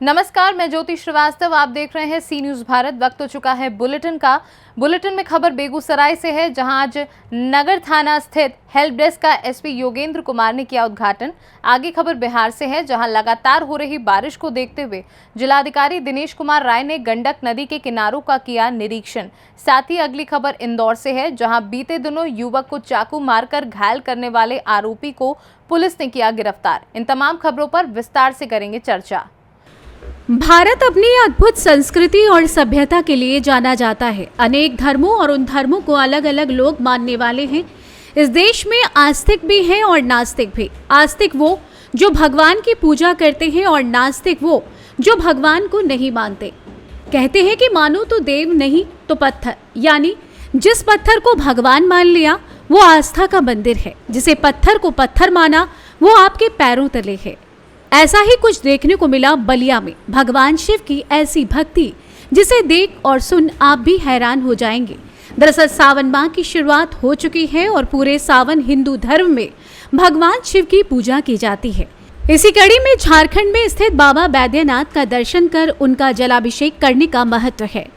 नमस्कार, मैं ज्योति श्रीवास्तव। आप देख रहे हैं सी न्यूज भारत। वक्त हो चुका है बुलेटिन का। बुलेटिन में खबर बेगूसराय से है, जहां आज नगर थाना स्थित हेल्प डेस्क का एसपी योगेंद्र कुमार ने किया उद्घाटन। आगे खबर बिहार से है, जहां लगातार हो रही बारिश को देखते हुए जिलाधिकारी दिनेश कुमार राय ने गंडक नदी के किनारों का किया निरीक्षण। साथ ही अगली खबर इंदौर से है, जहां बीते दिनों युवक को चाकू मारकर घायल करने वाले आरोपी को पुलिस ने किया गिरफ्तार। इन तमाम खबरों पर विस्तार से करेंगे चर्चा। भारत अपनी अद्भुत संस्कृति और सभ्यता के लिए जाना जाता है। अनेक धर्मों और उन धर्मों को अलग अलग लोग मानने वाले हैं। इस देश में आस्तिक भी हैं और नास्तिक भी। आस्तिक वो जो भगवान की पूजा करते हैं और नास्तिक वो जो भगवान को नहीं मानते। कहते हैं कि मानो तो देव नहीं तो पत्थर, यानी जिस पत्थर को भगवान मान लिया वो आस्था का मंदिर है, जिसे पत्थर को पत्थर माना वो आपके पैरों तले है। ऐसा ही कुछ देखने को मिला बलिया में। भगवान शिव की ऐसी भक्ति जिसे देख और सुन आप भी हैरान हो जाएंगे। दरअसल सावन माह की शुरुआत हो चुकी है और पूरे सावन हिंदू धर्म में भगवान शिव की पूजा की जाती है। इसी कड़ी में झारखंड में स्थित बाबा बैद्यनाथ का दर्शन कर उनका जलाभिषेक करने का महत्व है।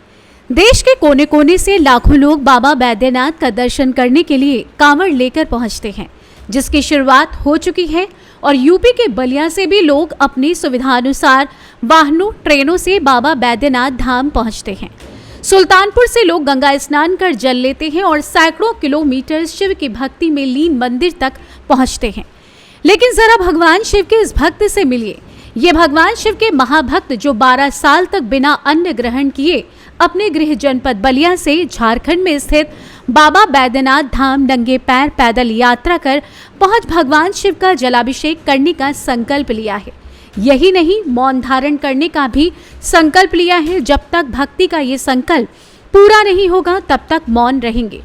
देश के कोने कोने से लाखों लोग बाबा बैद्यनाथ का दर्शन करने के लिए कांवड़ लेकर पहुंचते हैं, जिसकी शुरुआत हो चुकी है। और यूपी के बलिया से भी लोग अपनी सुविधानुसार वाहनों, ट्रेनों से बाबा बैद्यनाथ धाम पहुंचते हैं। सुल्तानपुर से लोग गंगा स्नान कर जल लेते हैं और सैकड़ों किलोमीटर शिव की भक्ति में लीन मंदिर तक पहुंचते हैं। लेकिन जरा भगवान शिव के इस भक्त से मिलिए। ये भगवान शिव के महाभक्त जो 12 साल तक बिना अन्न ग्रहण किए अपने गृह जनपद बलिया से झारखंड में स्थित बाबा बैद्यनाथ धाम नंगे पैर पैदल यात्रा कर पहुंच भगवान शिव का जलाभिषेक करने का संकल्प लिया है। यही नहीं, मौन धारण करने का भी संकल्प लिया है। जब तक भक्ति का ये संकल्प पूरा नहीं होगा तब तक मौन रहेंगे।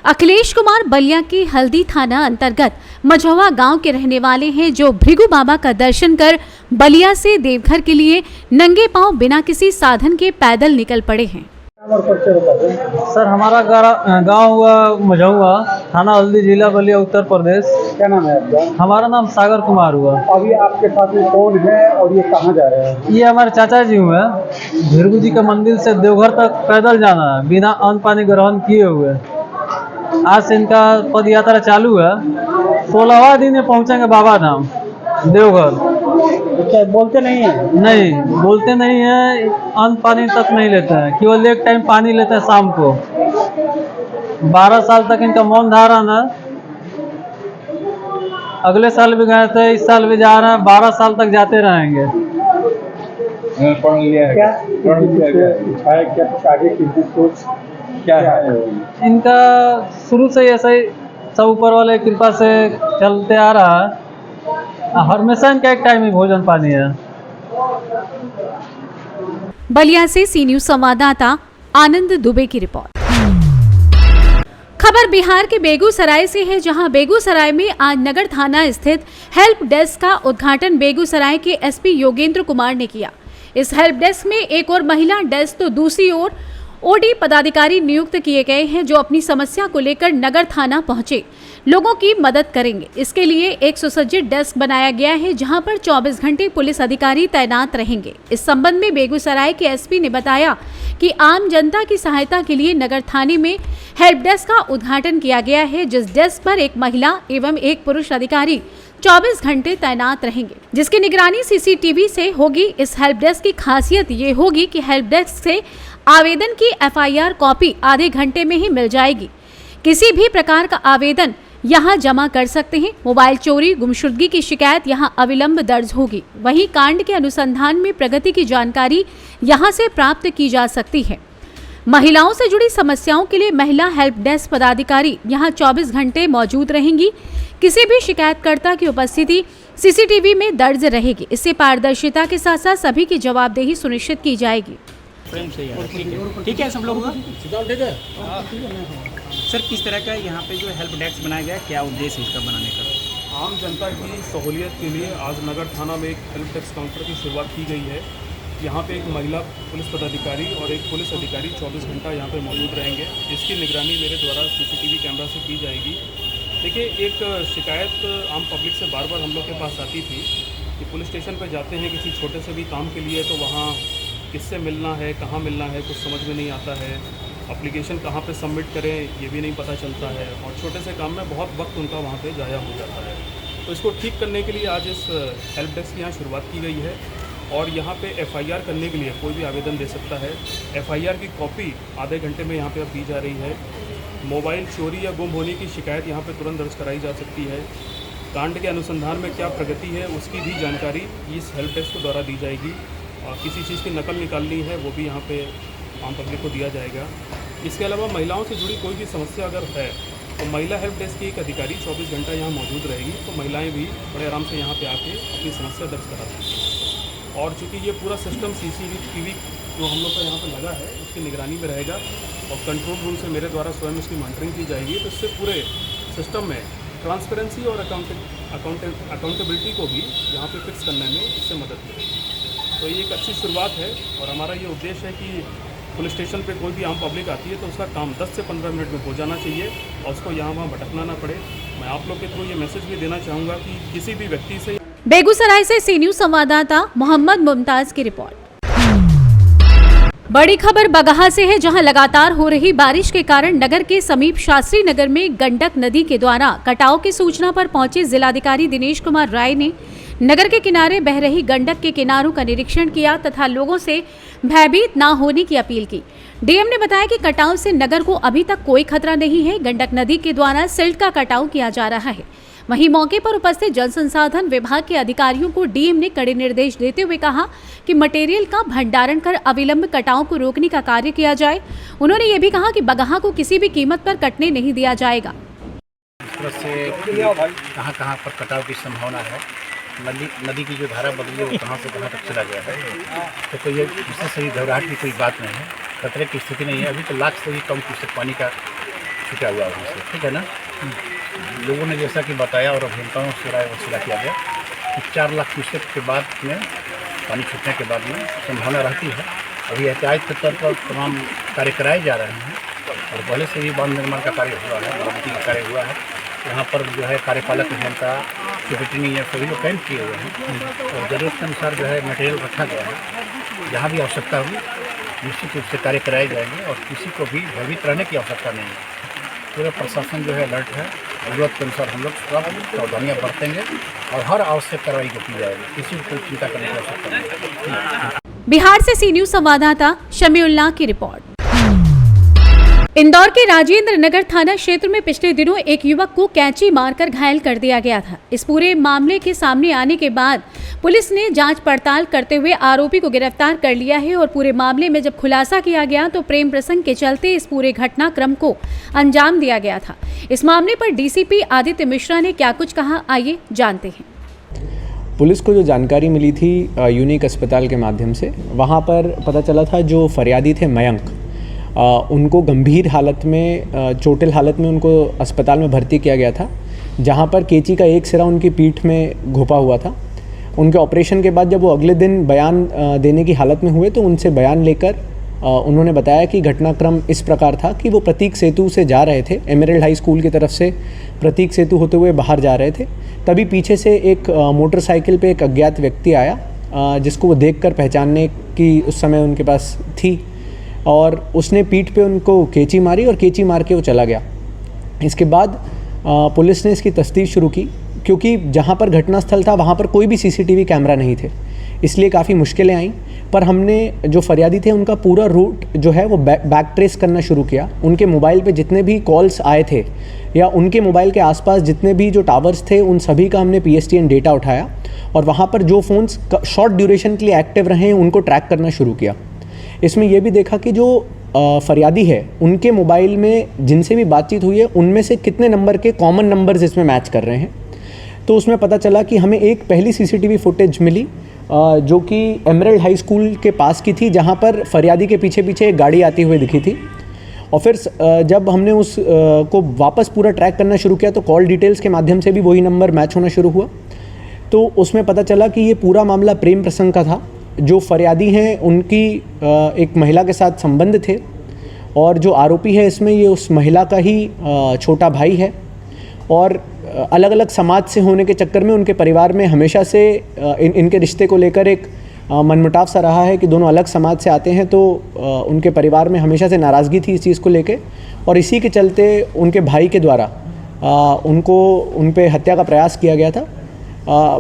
अखिलेश कुमार बलिया के हल्दी थाना अंतर्गत मझौवा गांव के रहने वाले हैं, जो भृगु बाबा का दर्शन कर बलिया से देवघर के लिए नंगे पांव बिना किसी साधन के पैदल निकल पड़े हैं। सर, हमारा गांव हुआ मझौवा, थाना हल्दी, जिला बलिया, उत्तर प्रदेश। क्या नाम है आपका? हमारा नाम सागर कुमार हुआ। अभी आपके साथ में कौन है और ये कहाँ जा रहे हैं? ये हमारे चाचा जी हुए। भृगु जी के मंदिर से देवघर तक पैदल जाना है, बिना अन्न पानी ग्रहण किए हुए। आज से इनका पद यात्रा चालू है। 16वां दिन में पहुंचेंगे बाबा धाम देवघर। अच्छा, बोलते नहीं है? नहीं बोलते नहीं है, अन्न पानी तक नहीं लेते हैं, केवल एक टाइम पानी लेते हैं शाम को। 12 साल तक इनका मौन धारण है। अगले साल भी गए थे, इस साल भी जा रहे हैं, 12 साल तक जाते रहेंगे। क्या है इनका शुरू से ऐसा ही सब ऊपर वाले की कृपा से चलते आ रहा है। हमेशा इनका एक टाइम ही भोजन पानी है। बलिया से सी न्यूज संवाददाता आनंद दुबे की रिपोर्ट। खबर बिहार के बेगूसराय से है, जहां बेगूसराय में आज नगर थाना स्थित हेल्प डेस्क का उद्घाटन बेगूसराय के एसपी योगेंद्र कुमार ने किया। इस हेल्प डेस्क में एक और महिला डेस्क तो दूसरी ओर ओडी पदाधिकारी नियुक्त किए गए हैं, जो अपनी समस्या को लेकर नगर थाना पहुंचे लोगों की मदद करेंगे। इसके लिए एक सुसज्जित डेस्क बनाया गया है, जहां पर 24 घंटे पुलिस अधिकारी तैनात रहेंगे। इस संबंध में बेगूसराय के एसपी ने बताया कि आम जनता की सहायता के लिए नगर थाने में हेल्प डेस्क का उद्घाटन किया गया है, जिस डेस्क पर एक महिला एवं एक पुरुष अधिकारी 24 घंटे तैनात रहेंगे, जिसकी निगरानी सीसीटीवी से होगी। इस हेल्प डेस्क की खासियत ये होगी कि हेल्प डेस्क से आवेदन की एफआईआर कॉपी आधे घंटे में ही मिल जाएगी। किसी भी प्रकार का आवेदन यहां जमा कर सकते हैं। मोबाइल चोरी, गुमशुदगी की शिकायत यहां अविलंब दर्ज होगी। वहीं कांड के अनुसंधान में प्रगति की जानकारी यहां से प्राप्त की जा सकती है। महिलाओं से जुड़ी समस्याओं के लिए महिला हेल्प डेस्क पदाधिकारी यहां 24 घंटे मौजूद रहेंगी। किसी भी शिकायतकर्ता की उपस्थिति सीसीटीवी में दर्ज रहेगी। इससे पारदर्शिता के साथ साथ सभी की जवाबदेही सुनिश्चित की जाएगी। ठीक है, सब लोग ठीक है। सर, किस तरह का यहाँ पे जो हेल्प डेस्क बनाया गया, क्या उद्देश्य है इसका बनाने का? आम जनता की सहूलियत के लिए आज नगर थाना में एक हेल्प डेस्क काउंटर की शुरुआत की गई है। यहाँ पे एक महिला पुलिस पदाधिकारी और एक पुलिस अधिकारी 24 घंटा यहाँ पे मौजूद रहेंगे। इसकी निगरानी मेरे द्वारा सीसीटीवी कैमरा से की जाएगी। देखिए, एक शिकायत आम पब्लिक से बार बार हम लोग के पास आती थी कि पुलिस स्टेशन पर जाते हैं किसी छोटे से भी काम के लिए तो वहाँ किससे मिलना है, कहाँ मिलना है, कुछ समझ में नहीं आता है। एप्लीकेशन कहाँ पे सबमिट करें ये भी नहीं पता चलता है और छोटे से काम में बहुत वक्त उनका वहाँ पे ज़ाया हो जाता है। तो इसको ठीक करने के लिए आज इस हेल्प डेस्क की यहाँ शुरुआत की गई है और यहाँ पे FIR करने के लिए कोई भी आवेदन दे सकता है। FIR की कॉपी आधे घंटे में यहाँ पे अब दी जा रही है। मोबाइल चोरी या गुम होने की शिकायत यहाँ पे तुरंत दर्ज कराई जा सकती है। कांड के अनुसंधान में क्या प्रगति है उसकी भी जानकारी इस हेल्प डेस्क के द्वारा दी जाएगी और किसी चीज़ की नकल निकालनी है वो भी यहाँ पे आम पब्लिक को दिया जाएगा। इसके अलावा महिलाओं से जुड़ी कोई भी समस्या अगर है तो महिला हेल्प डेस्क की एक अधिकारी 24 घंटा यहाँ मौजूद रहेगी, तो महिलाएं भी बड़े आराम से यहाँ पे आके अपनी समस्या दर्ज करा सकती हैं। और चूँकि ये पूरा सिस्टम CCTV जो हम लोग का यहाँ पर लगा है उसकी निगरानी में रहेगा और कंट्रोल रूम से मेरे द्वारा स्वयं इसकी मॉनिटरिंग की जाएगी, तो इससे पूरे सिस्टम में ट्रांसपेरेंसी और अकाउंटेबिलिटी को भी यहाँ पे फिक्स करने में इससे मदद मिलेगी। तो ये एक अच्छी शुरुआत है और हमारा ये उद्देश्य है कि पुलिस स्टेशन पे कोई भी आम पब्लिक आती है तो उसका काम 10 से 15 मिनट में हो जाना चाहिए और उसको यहाँ वहाँ भटकना ना पड़े। मैं आप लोग के थ्रू ये मैसेज भी देना चाहूँगा कि किसी भी व्यक्ति से बेगूसराय से सी न्यूज संवाददाता मोहम्मद मुमताज की रिपोर्ट। बड़ी खबर बगहा से है, जहां लगातार हो रही बारिश के कारण नगर के समीप शास्त्री नगर में गंडक नदी के द्वारा कटाव की सूचना पर पहुंचे जिलाधिकारी दिनेश कुमार राय ने नगर के किनारे बह रही गंडक के किनारों का निरीक्षण किया तथा लोगों से भयभीत न होने की अपील की। डीएम ने बताया कि कटाव से नगर को अभी तक कोई खतरा नहीं है। गंडक नदी के द्वारा सिल्ट का कटाव किया जा रहा है। वहीं मौके पर उपस्थित जल संसाधन विभाग के अधिकारियों को डीएम ने कड़े निर्देश देते हुए कहा कि मटेरियल का भंडारण कर अविलंब कटाव को रोकने का कार्य किया जाए। उन्होंने ये भी कहा कि बगहा को किसी भी कीमत पर कटने नहीं दिया जाएगा। इस तरह से कहाँ पर कटाव की संभावना है, नदी की जो धारा बदली है वो कहाँ से कहाँ तक चला गया है, तो कोई ये इससे सही घबराहट की कोई बात नहीं है। खतरे की स्थिति नहीं है। अभी तो लाख से भी कम क्यूसेक पानी का छूटा हुआ है उससे, ठीक है ना। लोगों ने जैसा कि बताया और अभियंताओं से राय वसूला किया गया कि 4 लाख क्यूसेक के बाद में पानी छूटने के बाद में संभावना रहती है। अभी एहतियात के तौर पर तमाम कार्य कराए जा रहे हैं और पहले से ही बांध निर्माण का कार्य हुआ है, मरम्मती का कार्य हुआ है। यहाँ पर जो है कार्यपालक अभियंता सेक्रेटरी या सभी लोग कैंप किए हुए हैं और ज़रूरत के अनुसार जो है मटेरियल रखा गया है। जहाँ भी आवश्यकता होगी निश्चित रूप से कार्य कराए जाएंगे और किसी को भी भयभीत रहने की आवश्यकता नहीं है। पूरा प्रशासन जो है अलर्ट है। ज़रूरत के अनुसार हम लोग सब सावधानियाँ बरतेंगे और हर आवश्यक कार्रवाई को की जाएगी। किसी को कोई चिंता करने की आवश्यकता नहीं है। बिहार से सी न्यूज संवाददाता शमीउल्लाह की रिपोर्ट। इंदौर के राजेंद्र नगर थाना क्षेत्र में पिछले दिनों एक युवक को कैंची मारकर घायल कर दिया गया था। इस पूरे मामले के सामने आने के बाद पुलिस ने जांच पड़ताल करते हुए आरोपी को गिरफ्तार कर लिया है और पूरे मामले में जब खुलासा किया गया तो प्रेम प्रसंग के चलते इस पूरे घटनाक्रम को अंजाम दिया गया था। इस मामले पर डीसीपी आदित्य मिश्रा ने क्या कुछ कहा, आइए जानते हैं। पुलिस को जो जानकारी मिली थी यूनिक अस्पताल के माध्यम से, वहाँ पर पता चला था जो फरियादी थे मयंक, उनको गंभीर हालत में, चोटिल हालत में उनको अस्पताल में भर्ती किया गया था, जहाँ पर कैंची का एक सिरा उनकी पीठ में घुपा हुआ था। उनके ऑपरेशन के बाद जब वो अगले दिन बयान देने की हालत में हुए तो उनसे बयान लेकर उन्होंने बताया कि घटनाक्रम इस प्रकार था कि वो प्रतीक सेतु से जा रहे थे, एमरल्ड हाई स्कूल की तरफ से प्रतीक सेतु होते हुए बाहर जा रहे थे। तभी पीछे से एक मोटरसाइकिल पे एक अज्ञात व्यक्ति आया जिसको वो देखकर पहचानने की उस समय उनके पास थी और उसने पीठ पे उनको कैंची मारी और कैंची मार के वो चला गया। इसके बाद पुलिस ने इसकी तफ्तीश शुरू की, क्योंकि जहाँ पर घटनास्थल था वहाँ पर कोई भी सीसीटीवी कैमरा नहीं थे, इसलिए काफ़ी मुश्किलें आईं। पर हमने जो फरियादी थे उनका पूरा रूट जो है वो बैक ट्रेस करना शुरू किया। उनके मोबाइल पे जितने भी कॉल्स आए थे या उनके मोबाइल के आसपास जितने भी जो टावर्स थे उन सभी का हमने PSTN डेटा उठाया और वहाँ पर जो फ़ोन्स शॉर्ट ड्यूरेशन के लिए एक्टिव रहे हैं उनको ट्रैक करना शुरू किया। इसमें यह भी देखा कि जो फरियादी है उनके मोबाइल में जिनसे भी बातचीत हुई है उनमें से कितने नंबर के कॉमन नंबर्स इसमें मैच कर रहे हैं। तो उसमें पता चला कि हमें एक पहली CCTV फुटेज मिली जो कि एमरल्ड हाई स्कूल के पास की थी, जहां पर फरियादी के पीछे पीछे एक गाड़ी आती हुई दिखी थी। और फिर जब हमने उस को वापस पूरा ट्रैक करना शुरू किया तो कॉल डिटेल्स के माध्यम से भी वही नंबर मैच होना शुरू हुआ। तो उसमें पता चला कि ये पूरा मामला प्रेम प्रसंग का था। जो फरियादी हैं उनकी एक महिला के साथ संबंध थे और जो आरोपी है इसमें ये उस महिला का ही छोटा भाई है। और अलग अलग समाज से होने के चक्कर में उनके परिवार में हमेशा से इनके रिश्ते को लेकर एक मनमुटाव सा रहा है कि दोनों अलग समाज से आते हैं, तो उनके परिवार में हमेशा से नाराज़गी थी इस चीज़ को लेके, और इसी के चलते उनके भाई के द्वारा उन पे हत्या का प्रयास किया गया था।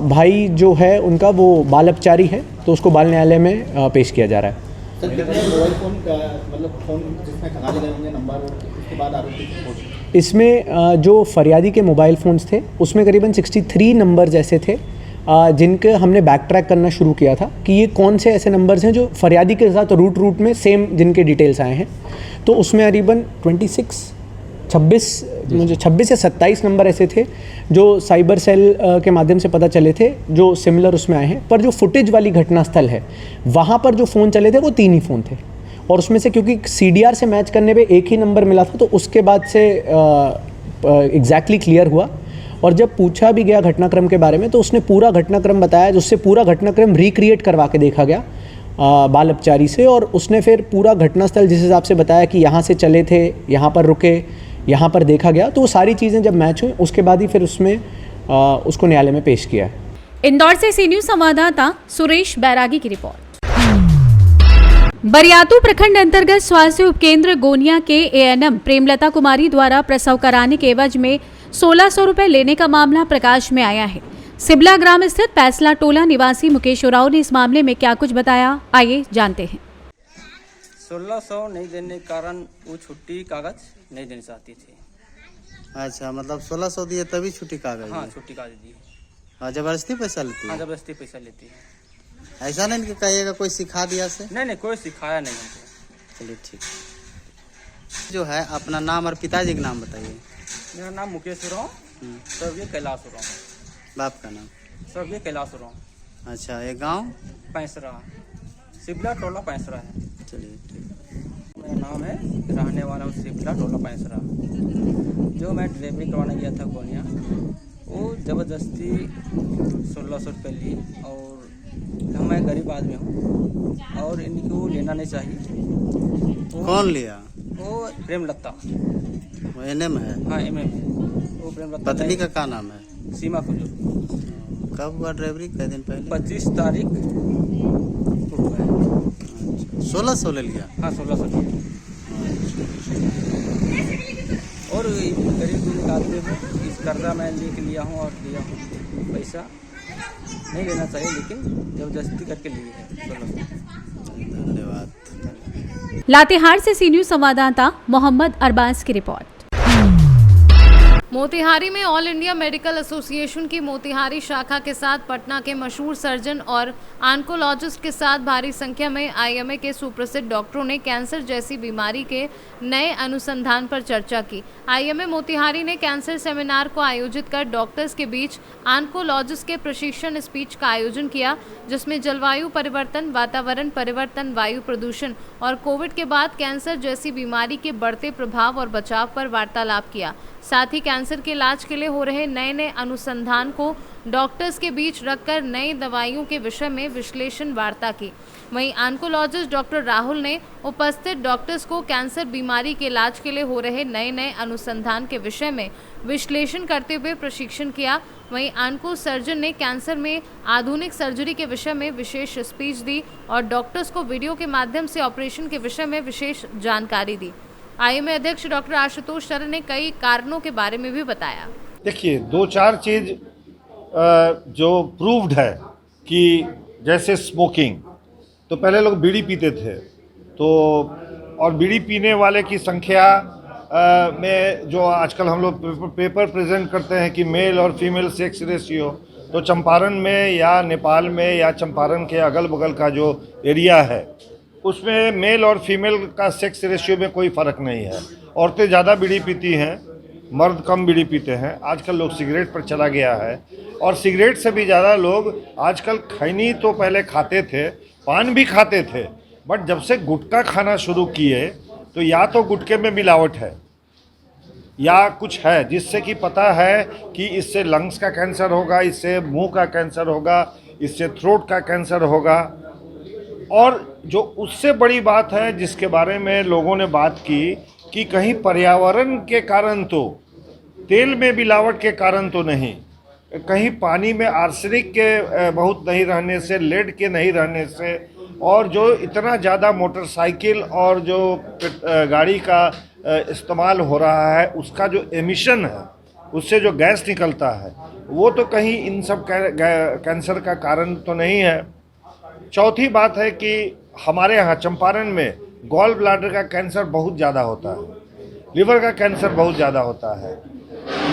भाई जो है उनका वो बाल अपचारी है, तो उसको बाल न्यायालय में पेश किया जा रहा है। सर कितने मोबाइल फोन का मतलब फोन जिसमें खंगाले गए होंगे नंबर, उसके बाद आरोपी इसमें जो फरियादी के मोबाइल फ़ोन्स थे उसमें करीबन 63 नंबर ऐसे थे जिनके हमने बैक ट्रैक करना शुरू किया था कि ये कौन से ऐसे नंबर्स हैं जो फरियादी के साथ रूट में सेम जिनके डिटेल्स आए हैं। तो उसमें करीबन 26 या 27 नंबर ऐसे थे जो साइबर सेल के माध्यम से पता चले थे जो सिमिलर उसमें आए हैं। पर जो फुटेज वाली घटनास्थल है वहाँ पर जो फ़ोन चले थे वो 3 ही फ़ोन थे, और उसमें से क्योंकि CDR से मैच करने पे एक ही नंबर मिला था तो उसके बाद से एग्जैक्टली क्लियर हुआ। और जब पूछा भी गया घटनाक्रम के बारे में तो उसने पूरा घटनाक्रम बताया, जिससे पूरा घटनाक्रम रिक्रिएट करवा के देखा गया बाल अपचारी से, और उसने फिर पूरा घटनास्थल जिस हिसाब से बताया कि यहाँ से चले थे, यहाँ पर रुके, यहाँ पर देखा गया, तो वो सारी चीज़ें जब मैच हुई उसके बाद ही फिर उसमें उसको न्यायालय में पेश किया है। इंदौर से सी न्यूज़ संवाददाता सुरेश बैरागी की रिपोर्ट। बरियातू प्रखंड अंतर्गत स्वास्थ्य उपकेंद्र गोनिया के ANM प्रेमलता कुमारी द्वारा प्रसव कराने के एवज में 1600 रुपए लेने का मामला प्रकाश में आया है। सिबला ग्राम स्थित पैसला टोला निवासी मुकेश उरांव ने इस मामले में क्या कुछ बताया, आइए जानते हैं। 1600 नहीं देने के कारण वो छुट्टी कागज नहीं देना चाहती थी। अच्छा, मतलब 1600 दिए तभी छुट्टी कागज? हाँ, छुट्टी कागज दी। हाँ, जबरदस्ती पैसा लेती है? हाँ, जबरदस्ती पैसा लेती है। ऐसा नहीं कि कहिएगा कोई सिखा दिया से? नहीं, कोई सिखाया नहीं हमको। चलिए ठीक। जो है अपना नाम और पिताजी का नाम बताइए। मेरा नाम मुकेश उरांव, स्वर्गीय कैलाश उरांव। बाप का नाम? स्वर्गीय कैलाश उरांव। अच्छा, ये गांव? पैंसरा, सिबला टोला पैंसरा है। चलिए ठीक। मेरा नाम है, रहने वाला हूँ सिबला टोला पैंसरा। जो मैं डिलीवरी करवाने गया था गोनिया, वो ज़बरदस्ती 1600 रुपये ली, और मैं गरीब आदमी हूँ और इनको लेना नहीं चाहिए। कौन लिया? वो प्रेमलता। वो NM है? हाँ, MM है वो प्रेमलता। पत्नी का क्या नाम है? सीमा कुजूर। कब हुआ डिलीवरी? कई दिन पहले? 25 तारीख को हुआ है। 1600 ले लिया? हाँ, 1600 लिया। और गरीब आदमी हूँ, इस कर्जा मैं लेके लिया हूँ और दिया हूँ। पैसा नहीं लेना चाहिए, लेकिन जबरदस्ती करके लिए है 1600। धन्यवाद। लातेहार से सी न्यूज़ संवाददाता मोहम्मद अरबाज की रिपोर्ट। मोतिहारी में ऑल इंडिया मेडिकल एसोसिएशन की मोतिहारी शाखा के साथ पटना के मशहूर सर्जन और ऑन्कोलॉजिस्ट के साथ भारी संख्या में IMA के सुप्रसिद्ध डॉक्टरों ने कैंसर जैसी बीमारी के नए अनुसंधान पर चर्चा की। IMA मोतिहारी ने कैंसर सेमिनार को आयोजित कर डॉक्टर्स के बीच ऑन्कोलॉजिस्ट के प्रशिक्षण स्पीच का आयोजन किया, जिसमें जलवायु परिवर्तन, वातावरण परिवर्तन, वायु प्रदूषण और कोविड के बाद कैंसर जैसी बीमारी के बढ़ते प्रभाव और बचाव पर वार्तालाप किया। साथ ही कैंसर के इलाज के लिए हो रहे नए अनुसंधान को डॉक्टर्स के बीच रखकर नई दवाइयों के विषय में विश्लेषण वार्ता की। वहीं ऑन्कोलॉजिस्ट डॉक्टर राहुल ने उपस्थित डॉक्टर्स को कैंसर बीमारी के इलाज के लिए हो रहे नए अनुसंधान के विषय में विश्लेषण करते हुए प्रशिक्षण किया। वहीं ऑन्को सर्जन ने कैंसर में आधुनिक सर्जरी के विषय में विशेष स्पीच दी और डॉक्टर्स को वीडियो के माध्यम से ऑपरेशन के विषय में विशेष जानकारी दी। IMA अध्यक्ष डॉक्टर आशुतोष शरण ने कई कारणों के बारे में भी बताया। देखिए, 2-4 चीज़ जो प्रूव्ड है कि जैसे स्मोकिंग, तो पहले लोग बीड़ी पीते थे, तो और बीड़ी पीने वाले की संख्या में जो आजकल हम लोग पेपर प्रेजेंट करते हैं कि मेल और फीमेल सेक्स रेशियो, तो चंपारण में या नेपाल में या चंपारण के अगल बगल का जो एरिया है उसमें मेल और फीमेल का सेक्स रेशियो में कोई फ़र्क नहीं है। औरतें ज़्यादा बीड़ी पीती हैं, मर्द कम बीड़ी पीते हैं। आजकल लोग सिगरेट पर चला गया है, और सिगरेट से भी ज़्यादा लोग आजकल खैनी तो पहले खाते थे, पान भी खाते थे, बट जब से गुटखा खाना शुरू किए तो या तो गुटखे में मिलावट है या कुछ है, जिससे कि पता है कि इससे लंग्स का कैंसर होगा, इससे मुंह का कैंसर होगा, इससे थ्रोट का कैंसर होगा। और जो उससे बड़ी बात है जिसके बारे में लोगों ने बात की कि कहीं पर्यावरण के कारण तो तेल में मिलावट के कारण तो नहीं, कहीं पानी में आर्सेनिक के बहुत नहीं रहने से, लेड के नहीं रहने से, और जो इतना ज़्यादा मोटरसाइकिल और जो गाड़ी का इस्तेमाल हो रहा है उसका जो एमिशन है, उससे जो गैस निकलता है, वो तो कहीं इन सब कैंसर का कारण तो नहीं है। चौथी बात है कि हमारे यहाँ चंपारण में गॉल ब्लैडर का कैंसर बहुत ज़्यादा होता है, लीवर का कैंसर बहुत ज़्यादा होता है।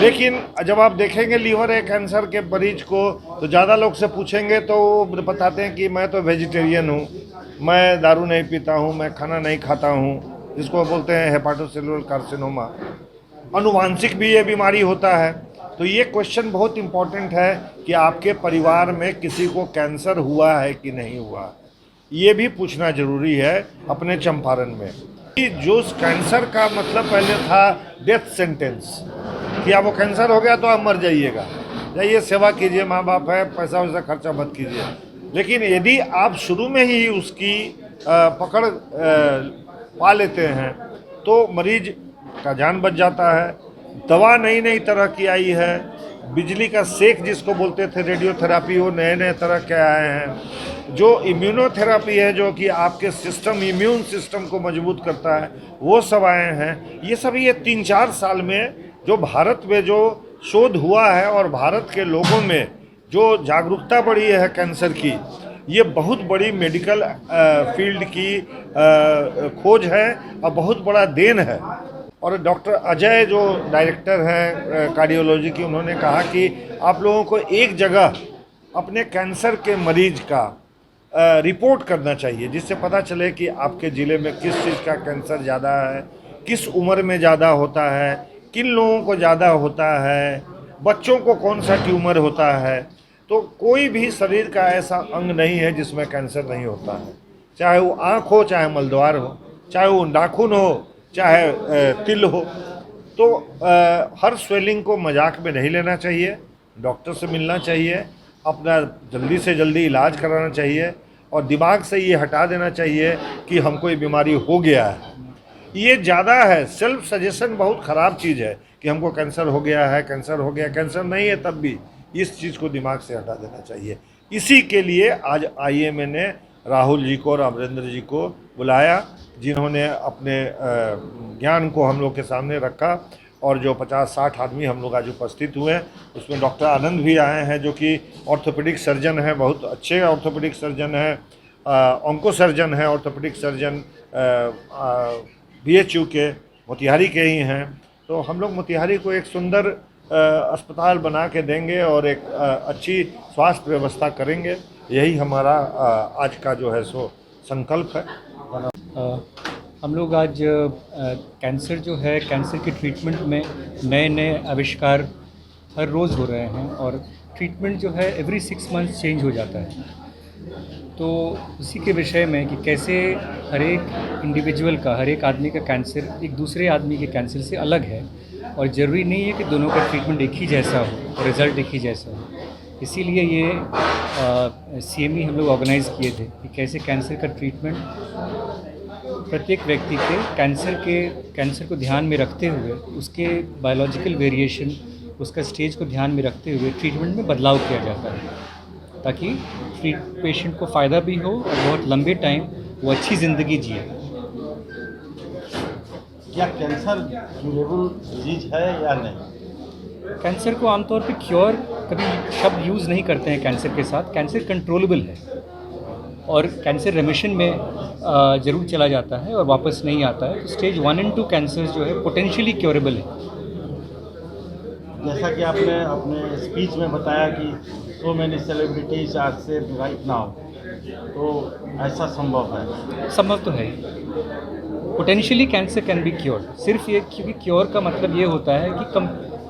लेकिन जब आप देखेंगे लीवर कैंसर के मरीज को, तो ज़्यादा लोग से पूछेंगे तो वो बताते हैं कि मैं तो वेजिटेरियन हूँ, मैं दारू नहीं पीता हूँ, मैं खाना नहीं खाता हूँ, जिसको बोलते हैं हेपाटोसेलुलर कार्सिनोमा। अनुवांशिक भी ये बीमारी होता है। तो ये क्वेश्चन बहुत इम्पोर्टेंट है कि आपके परिवार में किसी को कैंसर हुआ है कि नहीं हुआ, ये भी पूछना जरूरी है अपने चंपारण में। कि जो कैंसर का मतलब पहले था डेथ सेंटेंस, कि आप वो कैंसर हो गया तो आप मर जाइएगा, जाइए सेवा कीजिए, माँ बाप है, पैसा वैसा खर्चा मत कीजिए। लेकिन यदि आप शुरू में ही उसकी पकड़ पा लेते हैं तो मरीज का जान बच जाता है। दवा नई नई तरह की आई है, बिजली का सेक जिसको बोलते थे, रेडियोथेरापी, वो नए नए तरह के आए हैं। जो इम्यूनोथेरापी है, जो कि आपके सिस्टम, इम्यून सिस्टम को मजबूत करता है, वो सब आए हैं। ये सब ये 3-4 साल में जो भारत में जो शोध हुआ है और भारत के लोगों में जो जागरूकता बढ़ी है कैंसर की, ये बहुत बड़ी मेडिकल फील्ड की खोज है और बहुत बड़ा देन है। और डॉक्टर अजय जो डायरेक्टर हैं कार्डियोलॉजी की, उन्होंने कहा कि आप लोगों को एक जगह अपने कैंसर के मरीज का रिपोर्ट करना चाहिए, जिससे पता चले कि आपके ज़िले में किस चीज़ का कैंसर ज़्यादा है, किस उम्र में ज़्यादा होता है, किन लोगों को ज़्यादा होता है, बच्चों को कौन सा ट्यूमर होता है। तो कोई भी शरीर का ऐसा अंग नहीं है जिसमें कैंसर नहीं होता है, चाहे वो आँख हो, चाहे मलद्वार हो, चाहे वो नाखून हो, चाहे तिल हो। तो हर स्वेलिंग को मजाक में नहीं लेना चाहिए, डॉक्टर से मिलना चाहिए, अपना जल्दी से जल्दी इलाज कराना चाहिए और दिमाग से ये हटा देना चाहिए कि हमको ये बीमारी हो गया है। ये ज़्यादा है, सेल्फ सजेशन बहुत ख़राब चीज़ है कि हमको कैंसर हो गया है, कैंसर हो गया, कैंसर नहीं है तब भी इस चीज़ को दिमाग से हटा देना चाहिए। इसी के लिए आज IMA ने राहुल जी को और अमरेंद्र जी को बुलाया, जिन्होंने अपने ज्ञान को हम लोग के सामने रखा। और जो 50-60 आदमी हम लोग आज उपस्थित हुए, उसमें डॉक्टर आनंद भी आए हैं, जो कि ऑर्थोपेडिक सर्जन हैं, बहुत अच्छे ऑर्थोपेडिक सर्जन हैं, ऑन्को सर्जन हैं, ऑर्थोपेडिक सर्जन BHU के मोतिहारी के ही हैं। तो हम लोग मोतिहारी को एक सुंदर अस्पताल बना के देंगे और एक अच्छी स्वास्थ्य व्यवस्था करेंगे, यही हमारा आज का जो है सो संकल्प है। हम लोग आज कैंसर जो है, कैंसर की ट्रीटमेंट में नए नए आविष्कार हर रोज़ हो रहे हैं और ट्रीटमेंट जो है एवरी 6 मंथ्स चेंज हो जाता है। तो उसी के विषय में कि कैसे हर एक इंडिविजुअल का, हर एक आदमी का कैंसर एक दूसरे आदमी के कैंसर से अलग है और ज़रूरी नहीं है कि दोनों का ट्रीटमेंट एक ही जैसा हो, रिज़ल्ट एक ही जैसा हो। इसीलिए ये CME हम लोग ऑर्गेनाइज़ किए थे कि कैसे कैंसर का ट्रीटमेंट प्रत्येक व्यक्ति के कैंसर को ध्यान में रखते हुए, उसके बायोलॉजिकल वेरिएशन, उसका स्टेज को ध्यान में रखते हुए ट्रीटमेंट में बदलाव किया जाता है, ताकि पेशेंट को फ़ायदा भी हो और बहुत लंबे टाइम वो अच्छी ज़िंदगी जिए। क्या कैंसर क्यूरेबल डिजीज है या नहीं? कैंसर को आमतौर पे क्योर कभी शब्द यूज़ नहीं करते हैं कैंसर के साथ। कैंसर कंट्रोलेबल है और कैंसर रेमिशन में ज़रूर चला जाता है और वापस नहीं आता है। तो स्टेज 1 और 2 कैंसर जो है पोटेंशियली क्योरेबल है। जैसा कि आपने अपने स्पीच में बताया कि so many celebrities are saved right now, तो ऐसा संभव है? संभव तो है। Potentially cancer can be cured. सिर्फ ये, क्योंकि क्योर का मतलब ये होता है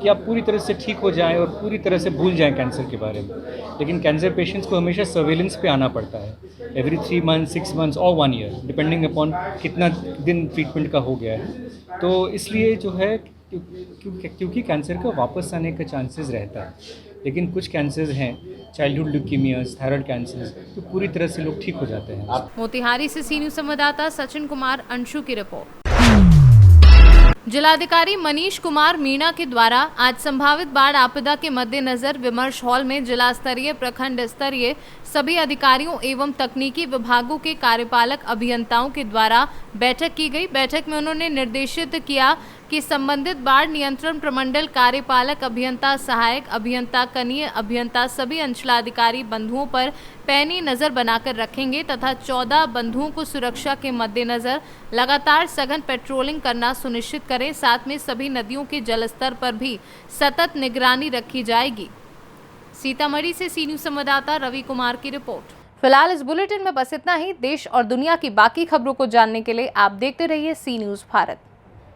कि आप पूरी तरह से ठीक हो जाएं और पूरी तरह से भूल जाएं कैंसर के बारे में। लेकिन कैंसर पेशेंट्स को हमेशा सर्वेलेंस पे आना पड़ता है, एवरी 3 मंथ्स, 6 मंथ्स और 1 ईयर, डिपेंडिंग अपॉन कितना दिन ट्रीटमेंट का हो गया है। तो इसलिए जो है क्योंकि कैंसर का वापस आने का चांसेस रहता है। लेकिन कुछ कैंसर्स हैं, चाइल्डहुड ल्यूकीमियाज, थायराइड कैंसर्स, तो पूरी तरह से लोग ठीक हो जाते हैं। मोतिहारी से सी न्यूज़ संवाददाता सचिन कुमार अंशु की रिपोर्ट। जिलाधिकारी मनीष कुमार मीणा के द्वारा आज संभावित बाढ़ आपदा के मद्देनजर विमर्श हॉल में जिला स्तरीय, प्रखंड स्तरीय सभी अधिकारियों एवं तकनीकी विभागों के कार्यपालक अभियंताओं के द्वारा बैठक की गई। बैठक में उन्होंने निर्देशित किया कि संबंधित बाढ़ नियंत्रण प्रमंडल कार्यपालक अभियंता, सहायक अभियंता, कनीय अभियंता सभी अंचलाधिकारी बंधुओं पर पैनी नजर बनाकर रखेंगे तथा 14 बंधुओं को सुरक्षा के मद्देनजर लगातार सघन पेट्रोलिंग करना सुनिश्चित करें। साथ में सभी नदियों के जलस्तर पर भी सतत निगरानी रखी जाएगी। सीतामढ़ी से सी न्यूज़ संवाददाता रवि कुमार की रिपोर्ट। फिलहाल इस बुलेटिन में बस इतना ही। देश और दुनिया की बाकी खबरों को जानने के लिए आप देखते रहिए सी न्यूज़ भारत।